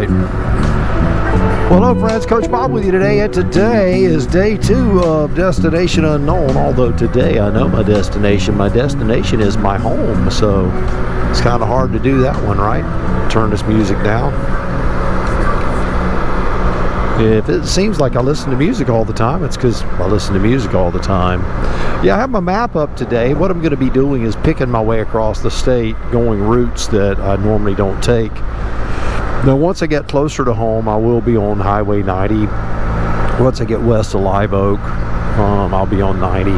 right. Well, hello friends, Coach Bob with you today, and today is day 2 of Destination Unknown, although today I know my destination. My destination is my home, so it's kind of hard to do that one, right? Turn this music down. If it seems like I listen to music all the time, it's because I listen to music all the time. Yeah, I have my map up today. What I'm going to be doing is picking my way across the state, going routes that I normally don't take. Now, once I get closer to home, I will be on Highway 90. Once I get west of Live Oak, I'll be on 90.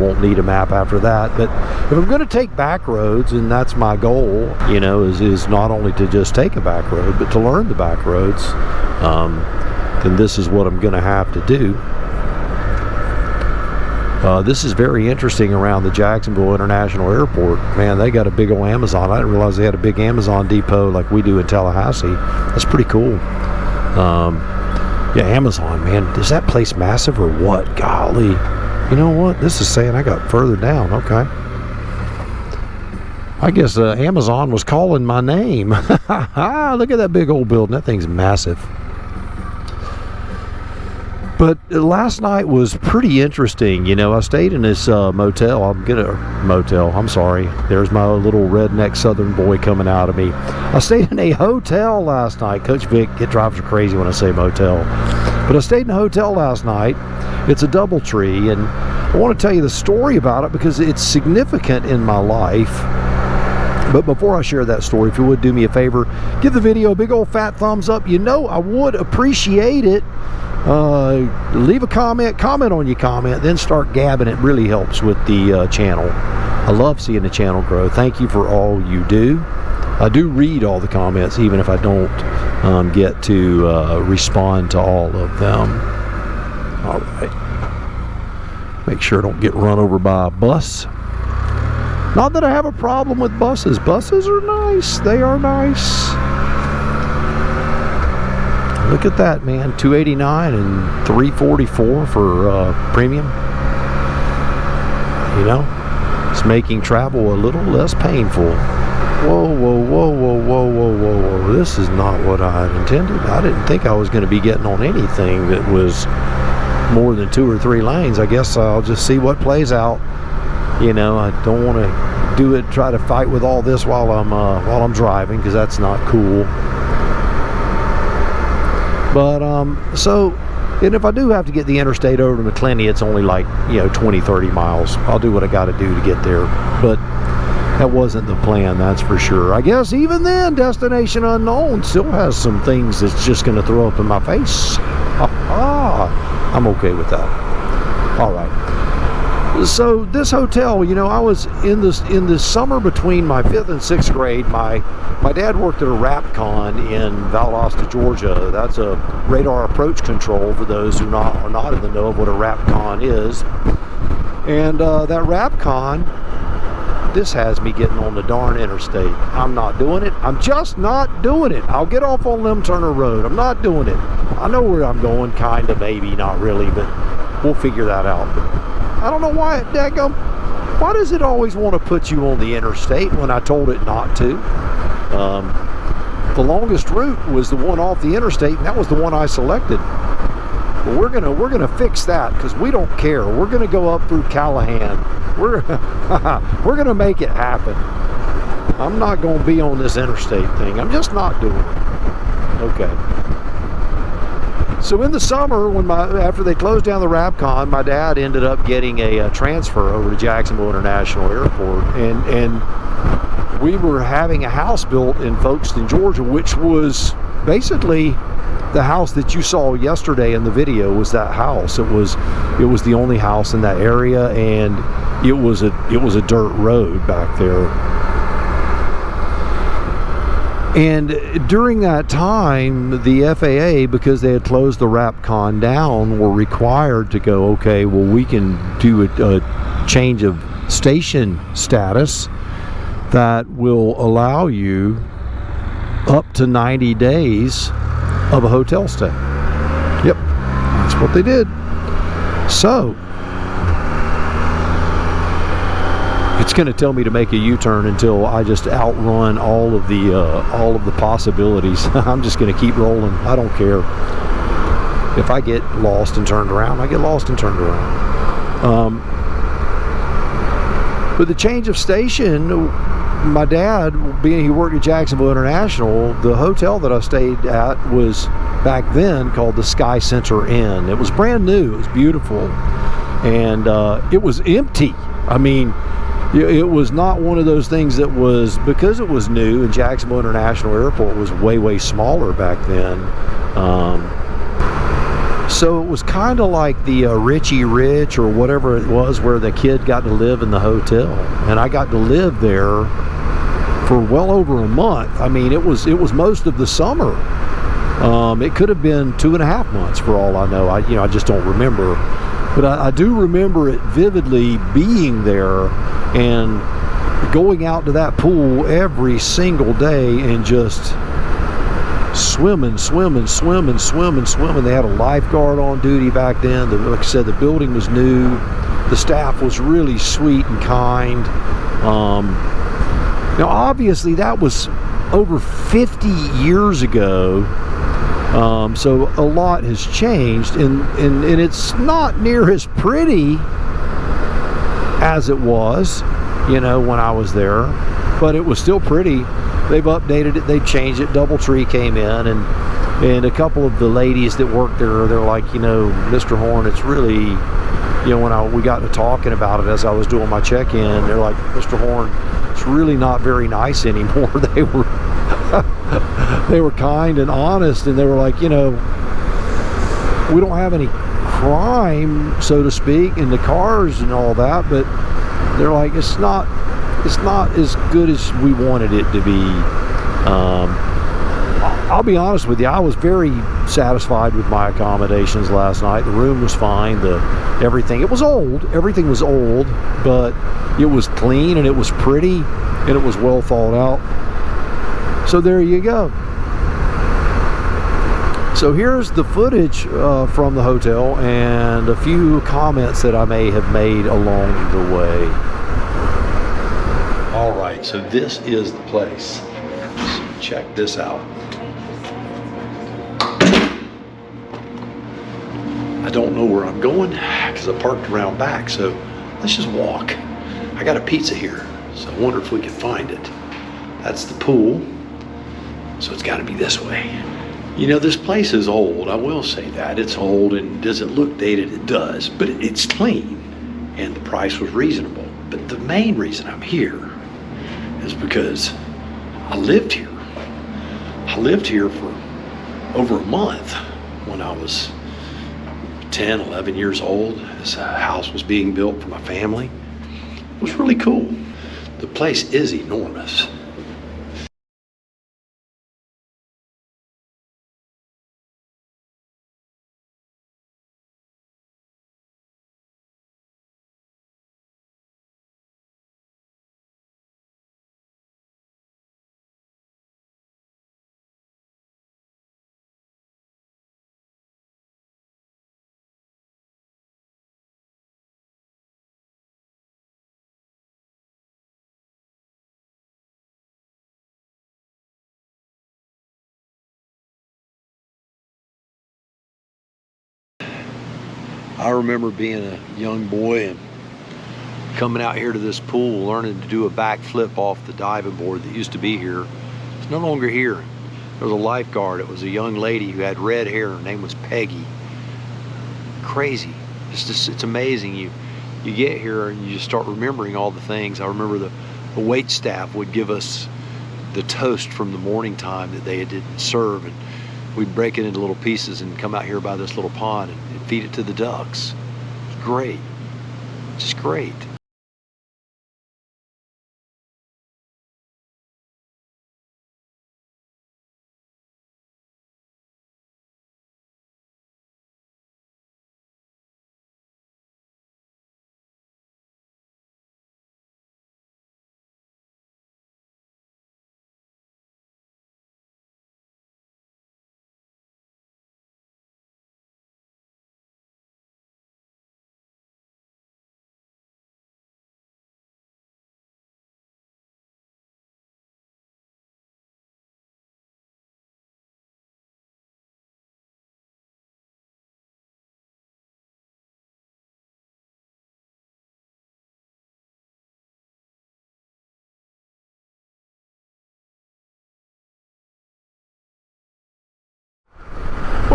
Won't need a map after that. But if I'm going to take back roads, and that's my goal, you know, is not only to just take a back road, but to learn the back roads, then this is what I'm going to have to do. This is very interesting around the Jacksonville International Airport. Man, they got a big old Amazon. I didn't realize they had a big Amazon depot like we do in Tallahassee. That's pretty cool. Yeah, Amazon, man. Is that place massive or what? Golly. You know what? This is saying I got further down. Okay. I guess Amazon was calling my name. Look at that big old building. That thing's massive. But last night was pretty interesting. You know, I stayed in this motel. I'm sorry. There's my little redneck southern boy coming out of me. I stayed in a hotel last night. Coach Vic, it drives her crazy when I say motel. But I stayed in a hotel last night. It's a DoubleTree, and I want to tell you the story about it because it's significant in my life. But before I share that story, if you would do me a favor, give the video a big old fat thumbs up. You know I would appreciate it. Leave a comment on your comment, then start gabbing. It really helps with the channel. I love seeing the channel grow. Thank you for all you do. I do read all the comments, even if I don't get to respond to all of them. All right. Make sure I don't get run over by a bus. Not that I have a problem with buses. Buses are nice. They are nice. Look at that, man. $289 and $344 for premium. You know, it's making travel a little less painful. Whoa, whoa, whoa, whoa, whoa, whoa, whoa, whoa. This is not what I had intended. I didn't think I was going to be getting on anything that was more than 2 or 3 lanes. I guess I'll just see what plays out. You know, I don't want to try to fight with all this while I'm driving, because that's not cool. But and if I do have to get the interstate over to McClenny, it's only like, 20-30 miles. I'll do what I got to do to get there. But that wasn't the plan, that's for sure. I guess even then, Destination Unknown still has some things that's just going to throw up in my face. I'm okay with that. All right. So this hotel, I was in this summer between my 5th and 6th grade. My dad worked at a RAPCon in Valdosta, Georgia. That's a radar approach control for those who are not in the know of what a RAPCon is. And that RAPCon, this has me getting on the darn interstate. I'm not doing it. I'm just not doing it. I'll get off on Lim Turner Road. I'm not doing it. I know where I'm going, kind of, maybe, not really, but we'll figure that out. I don't know why, daggum, why does it always want to put you on the interstate when I told it not to? The longest route was the one off the interstate, and that was the one I selected. But we're gonna fix that, because we don't care. We're gonna go up through Callahan. We're gonna make it happen. I'm not gonna be on this interstate thing. I'm just not doing it. Okay. So in the summer, after they closed down the RAPCon, my dad ended up getting a transfer over to Jacksonville International Airport, and we were having a house built in Folkeston, Georgia, which was basically the house that you saw yesterday in the video. Was that house? It was the only house in that area, and it was a dirt road back there. And during that time, the FAA, because they had closed the RAPCon down, were required to go, okay, well, we can do a change of station status that will allow you up to 90 days of a hotel stay. Yep, that's what they did. So it's going to tell me to make a U-turn until I just outrun all of the possibilities. I'm just going to keep rolling. I don't care. If I get lost and turned around, I get lost and turned around. But the change of station, my dad, being he worked at Jacksonville International, the hotel that I stayed at was back then called the Sky Center Inn. It was brand new. It was beautiful. And it was empty. I mean, it was not one of those things that was, because it was new, and Jacksonville International Airport was way, way smaller back then. So it was kind of like the Richie Rich or whatever it was, where the kid got to live in the hotel. And I got to live there for well over a month. I mean, it was most of the summer. It could have been 2.5 months for all I know. I just don't remember. But I do remember it vividly, being there and going out to that pool every single day and just swimming. They had a lifeguard on duty back then. Like I said, the building was new. The staff was really sweet and kind. Now, obviously, that was over 50 years ago. So a lot has changed, and it's not near as pretty as it was, when I was there, but it was still pretty. They've updated it, they've changed it. DoubleTree came in, and a couple of the ladies that work there, they're like, Mr. Horn, it's really, when we got to talking about it as I was doing my check-in, they're like, Mr. Horn, it's really not very nice anymore. They were kind and honest, and they were like, we don't have any crime, so to speak, in the cars and all that, but they're like, it's not as good as we wanted it to be. I'll be honest with you, I was very satisfied with my accommodations last night. The room was fine, everything. It was old, everything was old, but it was clean and it was pretty and it was well thought out. So there you go. So here's the footage from the hotel and a few comments that I may have made along the way. All right, so this is the place. So check this out. I don't know where I'm going because I parked around back, so let's just walk. I got a pizza here, so I wonder if we can find it. That's the pool, so it's got to be this way. This place is old, I will say that. It's old, and does it look dated? It does, but it's clean, and the price was reasonable. But the main reason I'm here is because I lived here. I lived here for over a month when I was 10, 11 years old. This house was being built for my family. It was really cool. The place is enormous. I remember being a young boy and coming out here to this pool, learning to do a backflip off the diving board that used to be here. It's no longer here. There was a lifeguard. It was a young lady who had red hair. Her name was Peggy. Crazy. It's amazing. You get here and you just start remembering all the things. I remember the wait staff would give us the toast from the morning time that they didn't serve, and we'd break it into little pieces and come out here by this little pond and feed it to the ducks. It was great. Just great.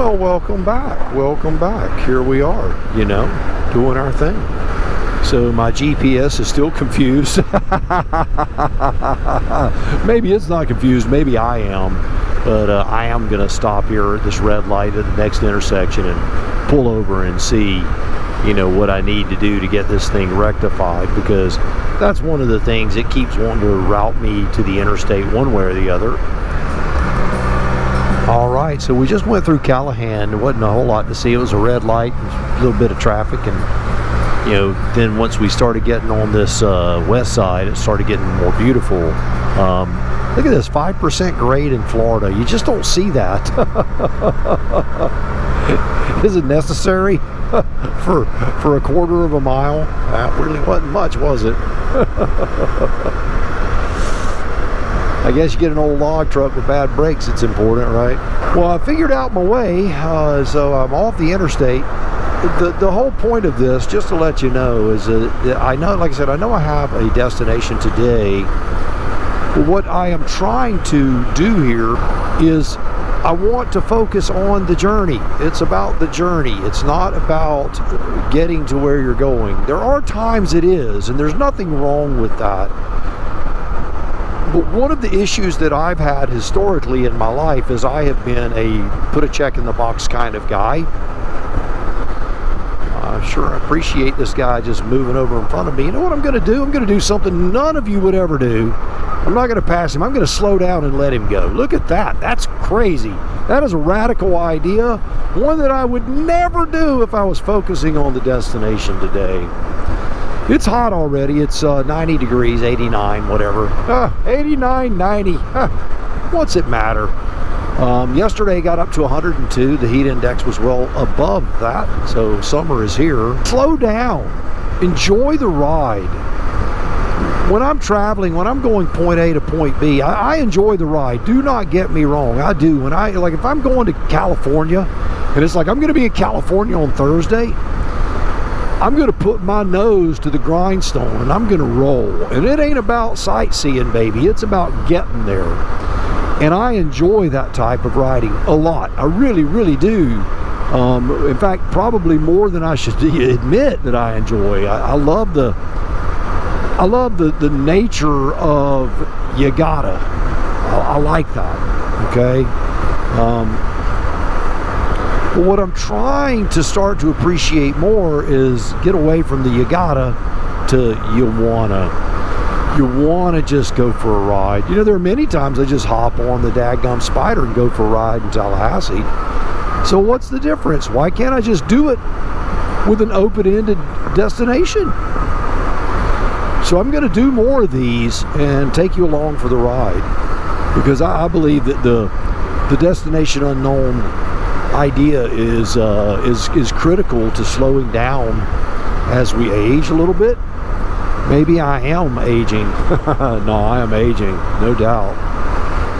Well, welcome back. Welcome back. Here we are, you know, doing our thing. So my GPS is still confused. Maybe it's not confused. Maybe I am. But I am going to stop here at this red light at the next intersection and pull over and see, you know, what I need to do to get this thing rectified, because that's one of the things that keeps wanting to route me to the interstate one way or the other. All right, so we just went through Callahan. There wasn't a whole lot to see. It was a red light, a little bit of traffic, and you know, then once we started getting on this west side, it started getting more beautiful. Look at this, 5% grade in Florida. You just don't see that. Is it necessary for a quarter of a mile? That really wasn't much, was it? I guess you get an old log truck with bad brakes, it's important, right? Well, I figured out my way, so I'm off the interstate. The whole point of this, just to let you know, is that I know, like I said, I know I have a destination today. But what I am trying to do here is I want to focus on the journey. It's about the journey. It's not about getting to where you're going. There are times it is, and there's nothing wrong with that. But one of the issues that I've had historically in my life is I have been a put a check in the box kind of guy. I sure appreciate this guy just moving over in front of me. You know what I'm going to do? I'm going to do something none of you would ever do. I'm not going to pass him. I'm going to slow down and let him go. Look at that. That's crazy. That is a radical idea. One that I would never do if I was focusing on the destination today. It's hot already. It's 90 degrees, 89, whatever. 89, 90. What's it matter? Yesterday got up to 102. The heat index was well above that. So summer is here. Slow down. Enjoy the ride. When I'm traveling, when I'm going point A to point B, I enjoy the ride. Do not get me wrong. I do. When if I'm going to California, and it's like I'm going to be in California on Thursday, I'm going to put my nose to the grindstone and I'm going to roll. And it ain't about sightseeing, baby. It's about getting there. And I enjoy that type of riding a lot. I really, really do. In fact, probably more than I should admit that I enjoy. I love the nature of you gotta. I like that. Okay. But what I'm trying to start to appreciate more is get away from the you gotta to you wanna just go for a ride. You know, there are many times I just hop on the daggum Spyder and go for a ride in Tallahassee. So what's the difference? Why can't I just do it with an open-ended destination? So I'm going to do more of these and take you along for the ride, because I believe that the destination unknown idea is critical to slowing down as we age a little bit. Maybe I am aging. No, I am aging, no doubt.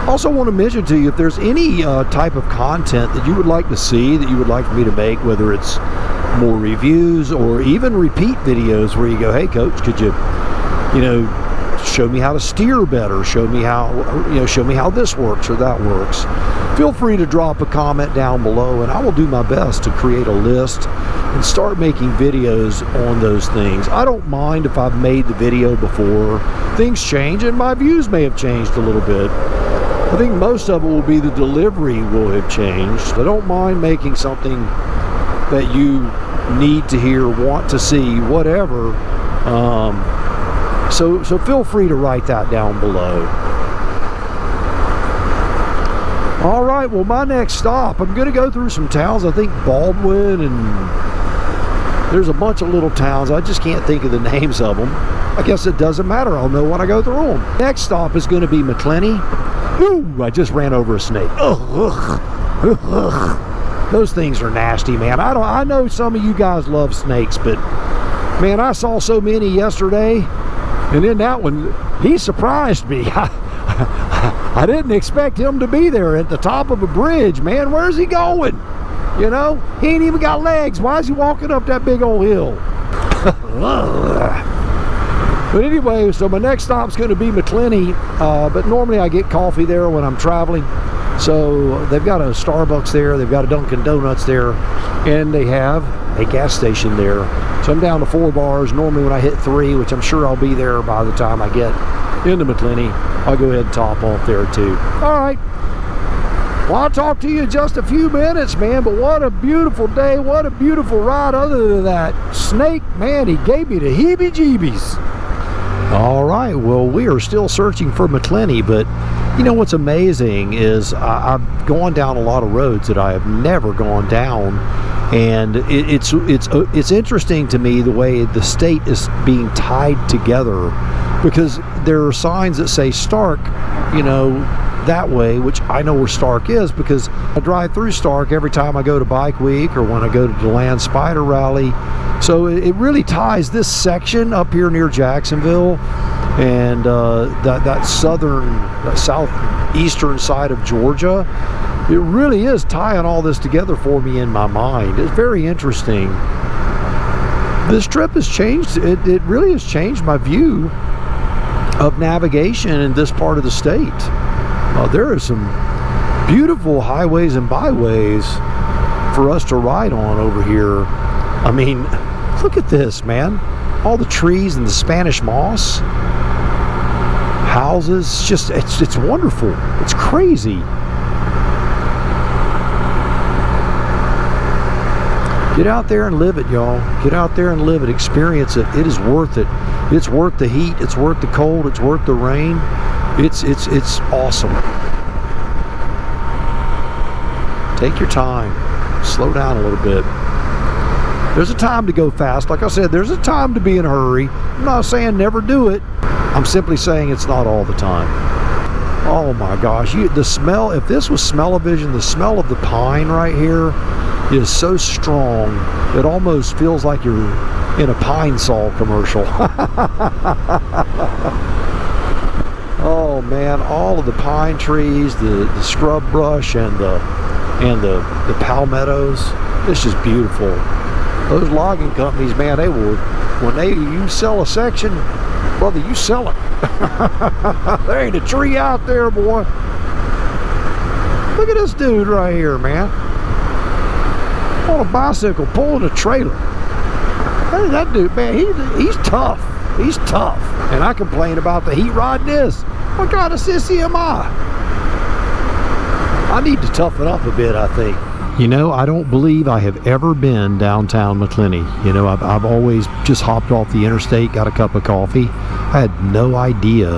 Also want to mention to you, if there's any type of content that you would like to see, that you would like for me to make, whether it's more reviews or even repeat videos where you go, hey coach, could you show me how to steer better, show me how this works or that works, feel free to drop a comment down below and I will do my best to create a list and start making videos on those things. I don't mind if I've made the video before. Things change and my views may have changed a little bit. I think most of it will be the delivery will have changed. I don't mind making something that you need to hear, want to see, whatever. So feel free to write that down below. All right, well, my next stop, I'm going to go through some towns. I think Baldwin, and there's a bunch of little towns. I just can't think of the names of them. I guess it doesn't matter. I'll know when I go through them. Next stop is going to be McClenny. Ooh, I just ran over a snake. Ugh. Those things are nasty, man. I know some of you guys love snakes, but man, I saw so many yesterday, and then that one, he surprised me. I didn't expect him to be there at the top of a bridge, man. Where's he going? You know, he ain't even got legs. Why is he walking up that big old hill? But anyway, so my next stop's going to be McClenny, but normally I get coffee there when I'm traveling. So they've got a Starbucks there, they've got a Dunkin' Donuts there, and they have a gas station there. So I'm down to 4 bars. Normally when I hit 3, which I'm sure I'll be there by the time I get into McClenny, I'll go ahead and top off there too. All right. Well, I'll talk to you in just a few minutes, man, but what a beautiful day, what a beautiful ride. Other than that snake, man, he gave me the heebie-jeebies. All right, well, we are still searching for McClenny, but you know what's amazing is I've gone down a lot of roads that I have never gone down, and it's interesting to me the way the state is being tied together, because there are signs that say Stark, you know, that way, which I know where Stark is because I drive through Stark every time I go to Bike Week or when I go to the Land Spyder Rally. So it really ties this section up here near Jacksonville and that southeastern side of Georgia. It really is tying all this together for me in my mind. It's very interesting. This trip has changed, it really has changed my view of navigation in this part of the state. There are some beautiful highways and byways for us to ride on over here. I mean, look at this, man. All the trees and the Spanish moss. Houses, just, it's wonderful. It's crazy. Get out there and live it, y'all. Get out there and live it. Experience it. It is worth it. It's worth the heat. It's worth the cold. It's worth the rain. It's awesome. Take your time. Slow down a little bit. There's a time to go fast. Like I said, there's a time to be in a hurry. I'm not saying never do it. I'm simply saying it's not all the time. Oh my gosh. The smell, if this was smell-o-vision, the smell of the pine right here is so strong, it almost feels like you're in a Pine Sol commercial. Oh man, all of the pine trees, the scrub brush, and the palmettos. It's just beautiful. Those logging companies, man, they will, when you sell a section, brother, you sell it. There ain't a tree out there, boy. Look at this dude right here, man. On a bicycle, pulling a trailer. Hey, that dude, man, he's tough. He's tough. And I complain about the heat rod this. What kind of sissy am I? I need to toughen up a bit, I think. You know, I don't believe I have ever been downtown McClenny. You know, I've always just hopped off the interstate, got a cup of coffee. I had no idea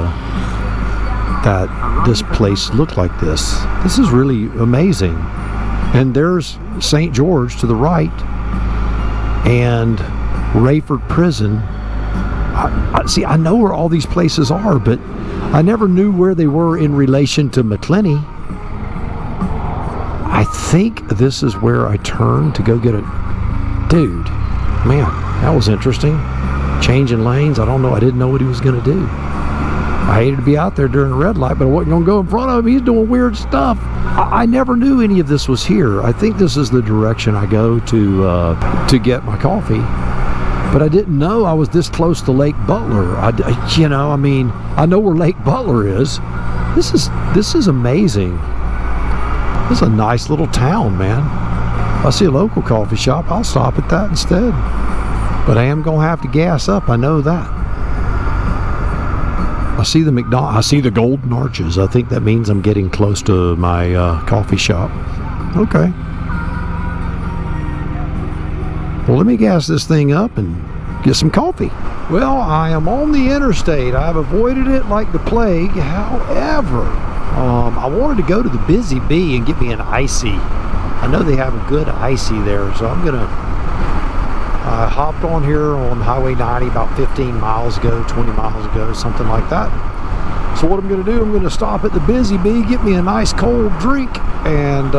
that this place looked like this. This is really amazing. And there's St. George to the right and Rayford Prison. See, I know where all these places are, but I never knew where they were in relation to McClenny. I think this is where I turned to go get a... Dude, man, that was interesting. Changing lanes, I don't know. I didn't know what he was going to do. I hated to be out there during a red light, but I wasn't going to go in front of him. He's doing weird stuff. I never knew any of this was here. I think this is the direction I go to get my coffee. But I didn't know I was this close to Lake Butler. I mean, I know where Lake Butler is. This is amazing. This is a nice little town, man. If I see a local coffee shop, I'll stop at that instead. But I am going to have to gas up. I know that. I see the I see the golden arches. I think that means I'm getting close to my coffee shop. Okay. Well, let me gas this thing up and get some coffee. Well, I am on the interstate. I've avoided it like the plague. However, I wanted to go to the Busy Bee and get me an icy. I know they have a good icy there, so I'm gonna... I hopped on here on Highway 90 about 15 miles ago, 20 miles ago, something like that. So what I'm gonna do, I'm gonna stop at the Busy Bee, get me a nice cold drink, and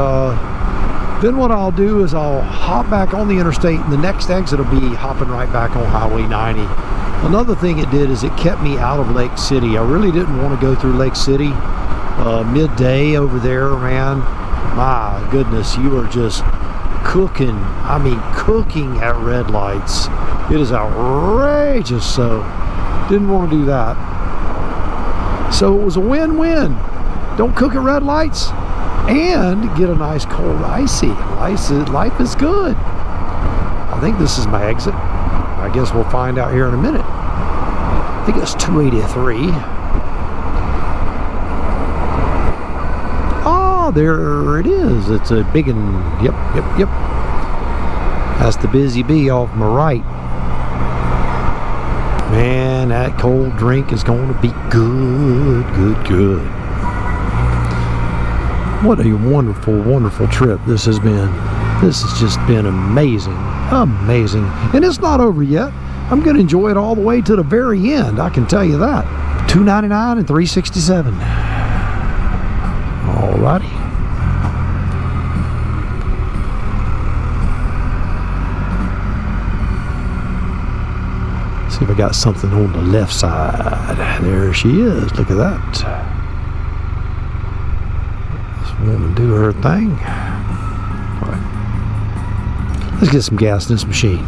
then what I'll do is I'll hop back on the interstate, and the next exit will be hopping right back on Highway 90. Another thing it did is it kept me out of Lake City. I really didn't want to go through Lake City midday over there, man. My goodness, you are just cooking. I mean, cooking at red lights. It is outrageous, so didn't want to do that. So it was a win-win. Don't cook at red lights. and get a nice cold icy. Life is good. I think this is my exit. I guess we'll find out here in a minute. I think it's 283. Oh, there it is. It's a big one. Yep. That's the Busy Bee off my right. Man, that cold drink is going to be good. What a wonderful trip this has been. This has just been amazing. And it's not over yet. I'm going to enjoy it all the way to the very end, I can tell you that. $2.99 and $3.67. Alrighty. See if I got something on the left side. There she is. Look at that. This woman do her thing. All right. Let's get some gas in this machine.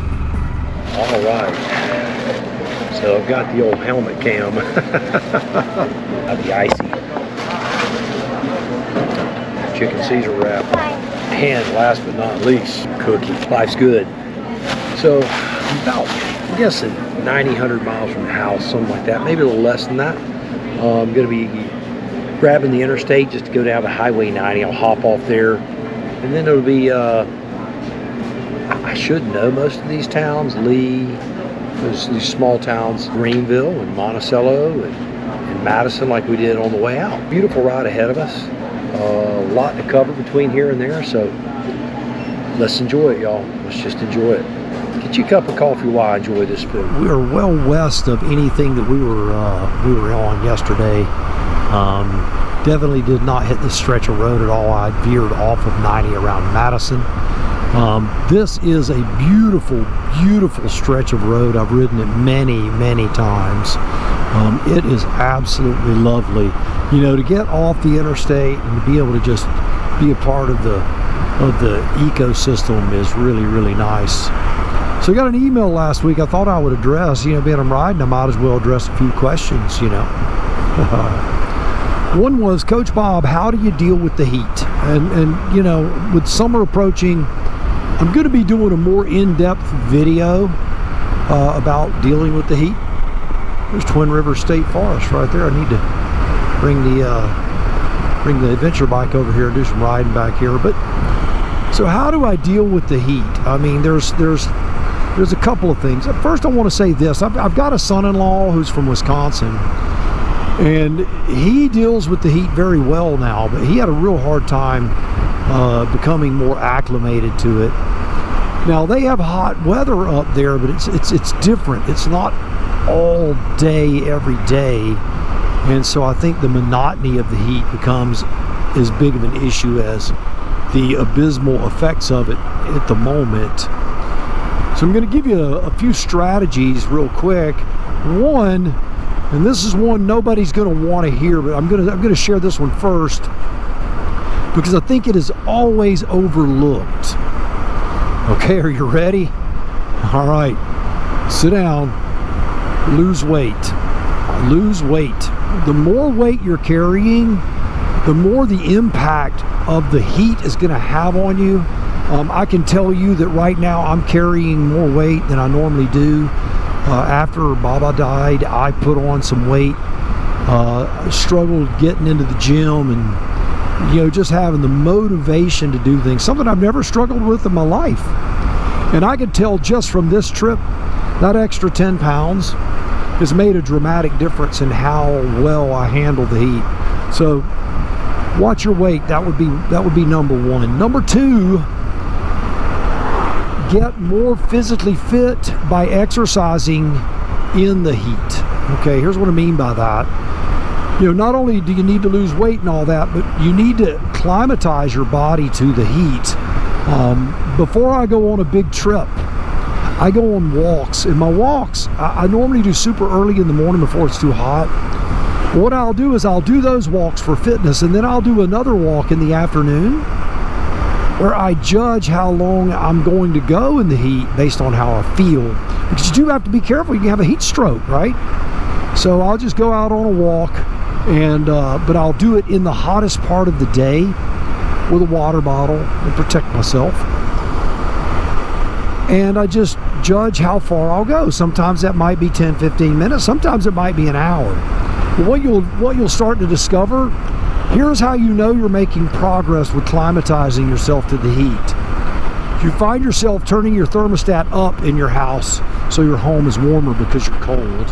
All right. So I've got the old helmet cam. The icy chicken Caesar wrap. And last but not least, cookie. Life's good. So about, I'm guessing 100 miles from the house, something like that, maybe a little less than that. I'm going to be grabbing the interstate just to go down to Highway 90. I'll hop off there, and then it'll be, I should know most of these towns, Lee, these small towns, Greenville and Monticello and Madison, like we did on the way out. Beautiful ride ahead of us. A lot to cover between here and there, so let's enjoy it, y'all. Let's just enjoy it. Get you a cup of coffee while I enjoy this food. We are well west of anything that we were on yesterday. Definitely did not hit this stretch of road at all. I veered off of 90 around Madison. This is a beautiful stretch of road. I've ridden it many times. It is absolutely lovely. You know, to get off the interstate and to be able to just be a part of the ecosystem is really nice. So I got an email last week I thought I would address. You know, being I'm riding, I might as well address a few questions, you know. One was, Coach Bob, how do you deal with the heat? And you know, with summer approaching, I'm going to be doing a more in-depth video about dealing with the heat. There's Twin Rivers State Forest right there. I need to bring the adventure bike over here and do some riding back here. But so how do I deal with the heat? I mean, there's a couple of things. First, I want to say this. I've got a son-in-law who's from Wisconsin, and he deals with the heat very well now, but he had a real hard time becoming more acclimated to it. Now, they have hot weather up there, but it's different. It's not all day, every day, and so I think the monotony of the heat becomes as big of an issue as the abysmal effects of it at the moment. So I'm going to give you a few strategies real quick. One, and this is one nobody's going to want to hear, but I'm going to share this one first because I think it is always overlooked. Okay, are you ready? All right, sit down. Lose weight. Lose weight. The more weight you're carrying, the more the impact of the heat is going to have on you. I can tell you that right now I'm carrying more weight than I normally do. After Baba died, I put on some weight. Struggled getting into the gym and, you know, just having the motivation to do things. Something I've never struggled with in my life. And I can tell just from this trip, that extra 10 pounds has made a dramatic difference in how well I handle the heat. So watch your weight. That would be number one. Number two, get more physically fit by exercising in the heat. Okay, here's what I mean by that. You know, not only do you need to lose weight and all that, but you need to acclimatize your body to the heat. Before I go on a big trip, I go on walks. And my walks, I normally do super early in the morning before it's too hot. What I'll do is I'll do those walks for fitness, and then I'll do another walk in the afternoon where I judge how long I'm going to go in the heat based on how I feel. Because you do have to be careful. You can have a heat stroke, right? So I'll just go out on a walk, and but I'll do it in the hottest part of the day. with a water bottle and protect myself. And I just judge how far I'll go. Sometimes that might be 10, 15 minutes. Sometimes it might be an hour. But what you'll start to discover, here's how you know you're making progress with climatizing yourself to the heat. You find yourself turning your thermostat up in your house so your home is warmer because you're cold.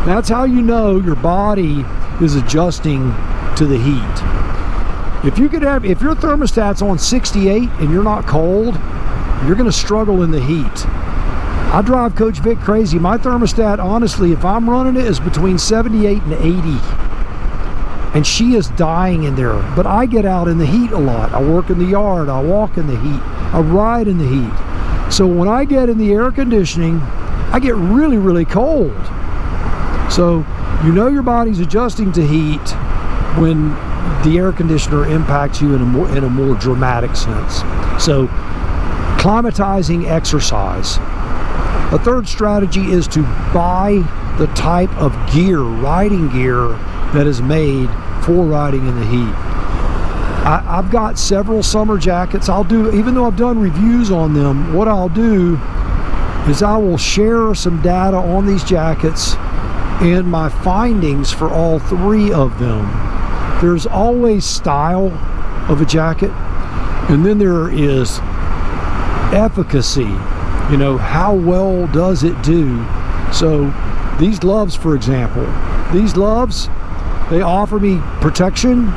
That's how you know your body is adjusting to the heat. If your thermostat's on 68 and you're not cold, you're going to struggle in the heat. I drive Coach Vic crazy. My thermostat, honestly, if I'm running it, is between 78 and 80. And she is dying in there. But I get out in the heat a lot. I work in the yard. I walk in the heat. I ride in the heat. So when I get in the air conditioning, I get really, really cold. So you know your body's adjusting to heat when the air conditioner impacts you in a more dramatic sense. So climatizing exercise. A third strategy is to buy the type of gear, riding gear, that is made for riding in the heat. I've got several summer jackets. Even though I've done reviews on them, what I'll do is I will share some data on these jackets and my findings for all three of them. There's always style of a jacket, and then there is efficacy. You know, how well does it do? So these gloves, for example, they offer me protection,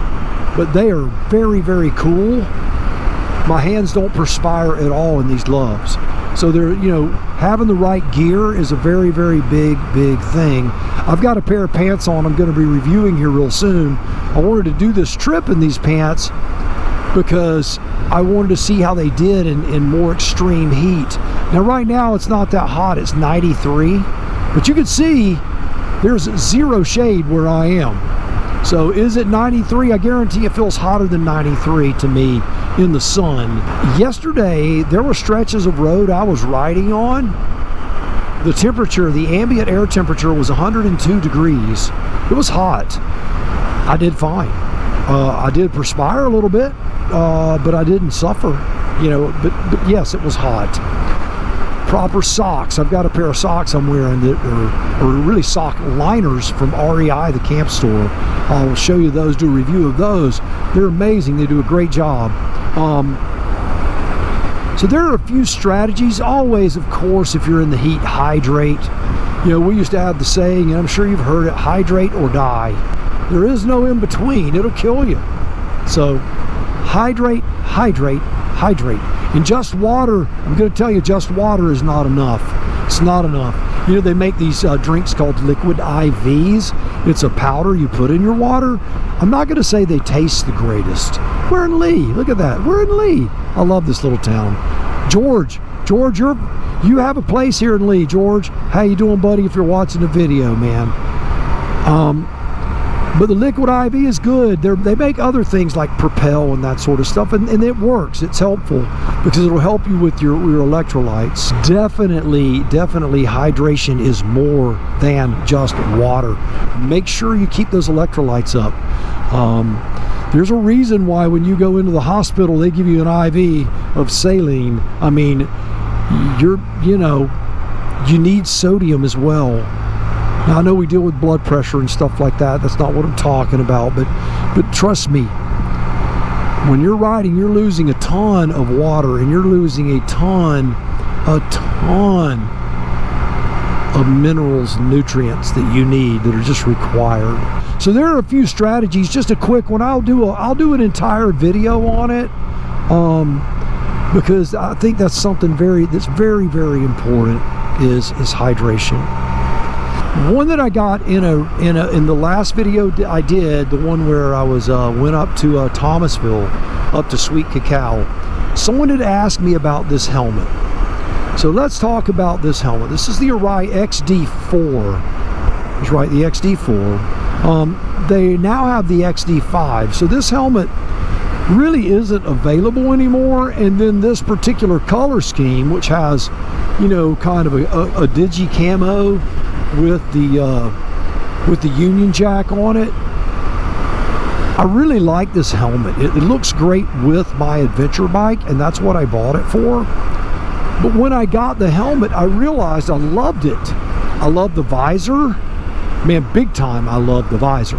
but they are very, very cool. My hands don't perspire at all in these gloves. So they're, you know, having the right gear is a very, very big thing. I've got a pair of pants on I'm going to be reviewing here real soon. I wanted to do this trip in these pants because I wanted to see how they did in more extreme heat. Now right now it's not that hot, it's 93, but you can see there's zero shade where I am. So is it 93? I guarantee it feels hotter than 93 to me in the sun. Yesterday there were stretches of road I was riding on. The temperature, the ambient air temperature was 102 degrees. It was hot. I did fine. I did perspire a little bit, but I didn't suffer, you know, but yes, it was hot. Proper socks. I've got a pair of socks I'm wearing that are really sock liners from REI, the camp store. I'll show you those, do a review of those. They're amazing. They do a great job. So there are a few strategies. Always, of course, if you're in the heat, hydrate. You know, we used to have the saying, and I'm sure you've heard it, hydrate or die. There is no in between. It'll kill you. So hydrate, hydrate, hydrate. And just water, I'm going to tell you, just water is not enough. It's not enough. You know, they make these drinks called liquid IVs. It's a powder you put in your water. I'm not going to say they taste the greatest. We're in Lee. Look at that. We're in Lee. I love this little town. George, you have a place here in Lee. George, how you doing, buddy, if you're watching the video, man? But the liquid IV is good. They make other things like Propel and that sort of stuff, and it works. It's helpful because it'll help you with your electrolytes. Definitely hydration is more than just water. Make sure you keep those electrolytes up. There's a reason why when you go into the hospital, they give you an IV of saline. I mean, you need sodium as well. Now, I know we deal with blood pressure and stuff like that. That's not what I'm talking about. But trust me, when you're riding, you're losing a ton of water, and you're losing a ton of minerals and nutrients that you need that are just required. So there are a few strategies. Just a quick one. I'll do an entire video on it because I think that's something very important is hydration. One that I got in the last video I did, the one where I was went up to Thomasville, up to Sweet Cacao. Someone had asked me about this helmet. So let's talk about this helmet. This is the Arai XD4. That's right, the XD4. They now have the XD5. So this helmet really isn't available anymore. And then this particular color scheme, which has, you know, kind of a digi camo with the Union Jack on it. I really like this helmet. It looks great with my adventure bike, and that's what I bought it for. But when I got the helmet, I realized I loved it. I love the visor. Man, big time I love the visor.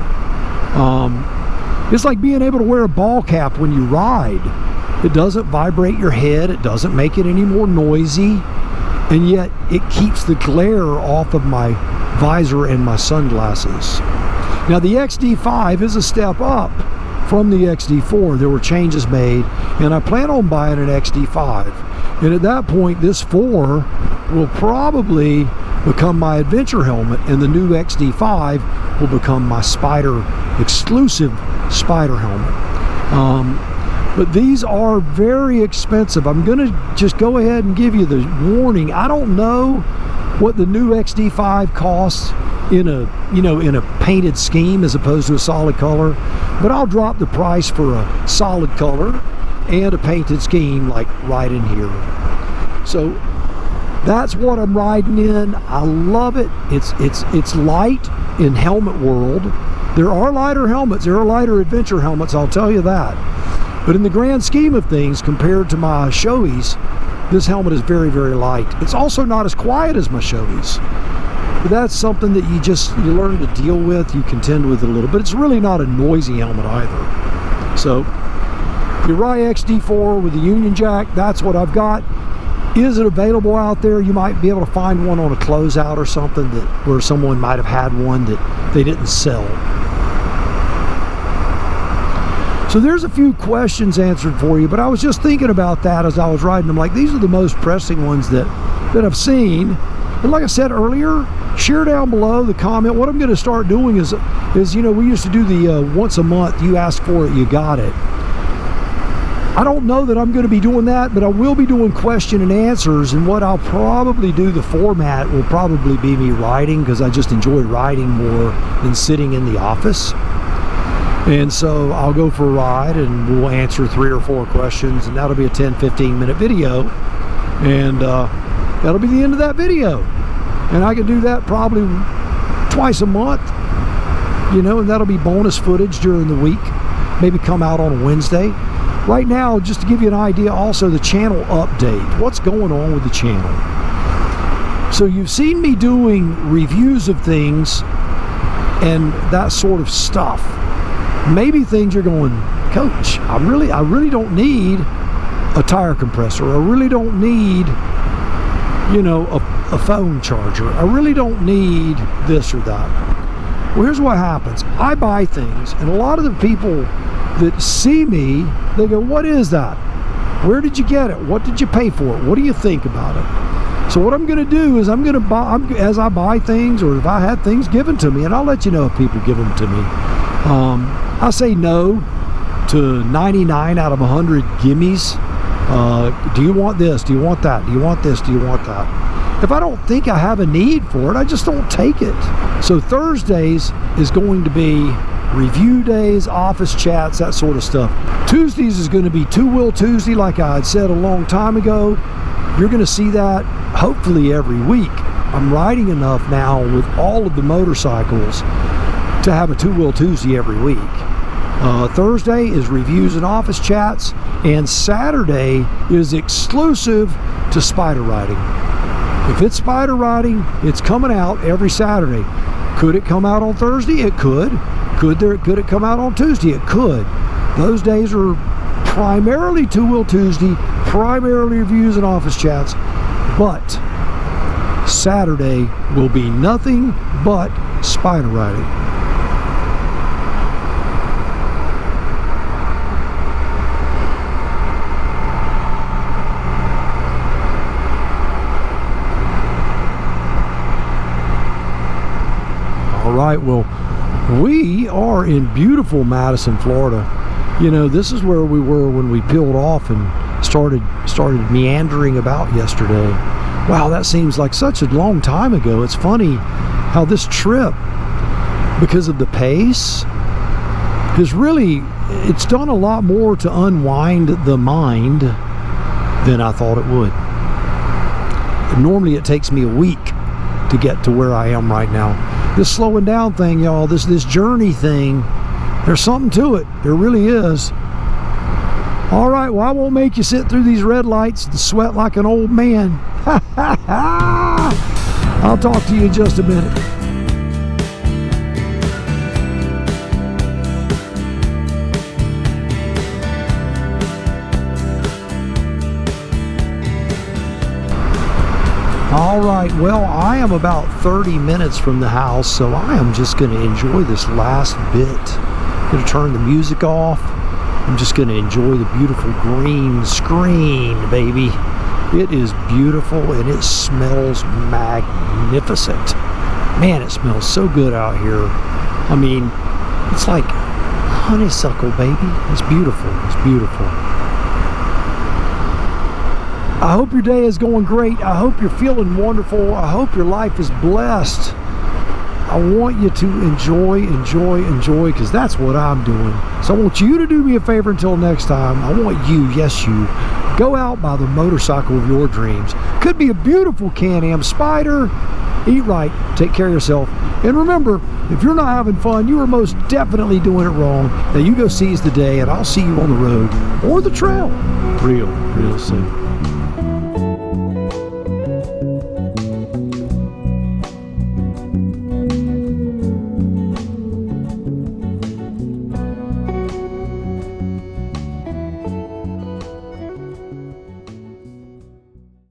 It's like being able to wear a ball cap when you ride. It doesn't vibrate your head. It doesn't make it any more noisy. And yet it keeps the glare off of my visor and my sunglasses. Now the XD5 is a step up from the XD4. There were changes made, and I plan on buying an XD5. And at that point, this 4 will probably become my adventure helmet, and the new XD5 will become my Spyder exclusive Spyder helmet. But these are very expensive. I'm gonna just go ahead and give you the warning. I don't know what the new XD5 costs in a painted scheme as opposed to a solid color, but I'll drop the price for a solid color and a painted scheme like right in here. So that's what I'm riding in. I love it. It's light in helmet world. There are lighter helmets. There are lighter adventure helmets, I'll tell you that. But in the grand scheme of things, compared to my Shoeies, this helmet is very, very light. It's also not as quiet as my Shoeies. But that's something that you learn to deal with, you contend with it a little. But it's really not a noisy helmet either. So, the Rai XD4 with the Union Jack, that's what I've got. Is it available out there? You might be able to find one on a closeout or something where someone might have had one that they didn't sell. So there's a few questions answered for you, but I was just thinking about that as I was riding them. Like, these are the most pressing ones that I've seen. And like I said earlier, share down below the comment. What I'm going to start doing is we used to do the once a month, you ask for it, you got it. I don't know that I'm going to be doing that, but I will be doing question and answers, and what I'll probably do, the format will probably be me riding, because I just enjoy riding more than sitting in the office. And so I'll go for a ride and we'll answer 3 or 4 questions, and that'll be a 10-15 minute video, and that'll be the end of that video. And I can do that probably twice a month, and that'll be bonus footage during the week, maybe come out on a Wednesday. Right now, just to give you an idea, also the channel update, what's going on with the channel. So you've seen me doing reviews of things and that sort of stuff. Maybe things you're going, Coach, I really don't need a tire compressor. I really don't need, a phone charger. I really don't need this or that. Well, here's what happens. I buy things, and a lot of the people that see me, they go, what is that? Where did you get it? What did you pay for it? What do you think about it? So what I'm going to do is I'm going to buy, as I buy things, or if I had things given to me, and I'll let you know if people give them to me. I say no to 99 out of 100 gimmies. Do you want this? Do you want that? Do you want this? Do you want that? If I don't think I have a need for it, I just don't take it. So Thursdays is going to be review days, office chats, that sort of stuff. Tuesdays is going to be Two-Wheel Tuesday, like I had said a long time ago. You're going to see that hopefully every week. I'm riding enough now with all of the motorcycles to have a Two-Wheel Tuesday every week. Thursday is reviews and office chats, and Saturday is exclusive to Spyder riding. If it's Spyder riding, it's coming out every Saturday. Could it come out on Thursday? It could. Could it come out on Tuesday? It could. Those days are primarily Two-Wheel Tuesday, primarily reviews and office chats, but Saturday will be nothing but Spyder riding. All right, well, we are in beautiful Madison, Florida. This is where we were when we peeled off and started meandering about yesterday. Wow, that seems like such a long time ago. It's funny how this trip, because of the pace, it's done a lot more to unwind the mind than I thought it would. Normally it takes me a week to get to where I am right now. This slowing down thing, y'all, this journey thing There's something to it. There really is. All right, well, I won't make you sit through these red lights and sweat like an old man. I'll talk to you in just a minute. All right, well, I am about 30 minutes from the house, so I am just going to enjoy this last bit. I'm going to turn the music off. I'm just going to enjoy the beautiful green screen, baby. It is beautiful and it smells magnificent. Man, it smells so good out here. I mean, it's like honeysuckle, baby. It's beautiful. It's beautiful. I hope your day is going great. I hope you're feeling wonderful. I hope your life is blessed. I want you to enjoy, because that's what I'm doing. So I want you to do me a favor until next time. I want you, yes you, go out by the motorcycle of your dreams. Could be a beautiful Can-Am Spyder. Eat right, take care of yourself. And remember, if you're not having fun, you are most definitely doing it wrong. Now you go seize the day, and I'll see you on the road or the trail real soon.